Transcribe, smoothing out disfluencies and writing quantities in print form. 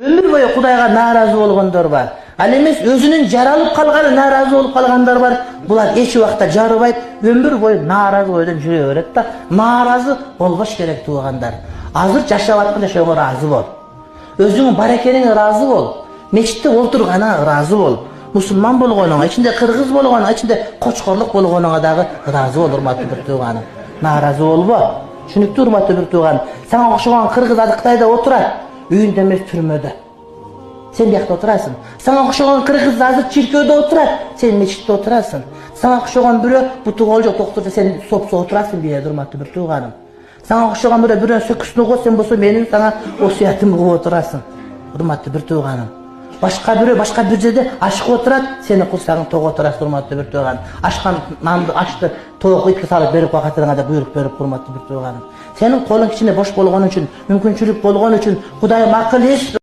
Ömür boyu Kudayga naarazı болгондор бар. Ал эмес өзүнүн жаралып калганы нааразы болуп калгандар бар. Булар эч убакта жарыбайт, ömür boyu нааразы ойдон жүрө берет да. Нааразы болбош керек туугандар. Азыр жашап аткан жашооңо ыраазы бол. Өзүңүн бар экениңе ыраазы бол. Мечитте олтурганыңа ыраазы бол. Мусулман болгонуңа, ичинде кыргыз болгонуңа, ичинде кочкорлук болгонуңа дагы ыраазы бол, урматтуу бир тууганым. Нааразы болбо. Түшүнүктүү урматтуу бир тууганым. Сага окшогон кыргыз Кытайда отурат. Үйүндө эмес түрмөдө. Сен биякта отурасың. Сага окшогон кыргыз азыр чиркөөдө отурат. Сен мечитте отурасың. Сага окшогон бирөө буту кол жок доктурда сен сопсо отурасың бия урматтуу бир тууганым. Сага окшогон бирөө сөкүсүн угуп сен болсо менин сага осуятым угуп отурасың. Урматтуу бир тууганым. Башка бир жерде ашык отурат, сени курсагың ток отурасың урматтуу бир тууганым. Ашкан нанды ашты тоок итке салып берип калгатырыңа да буйрук берип урматтуу бир тууганым. Сенин колуң кичине бош болгон үчүн, мүмкүнчүлүк болгон үчүн Кудай макыл эч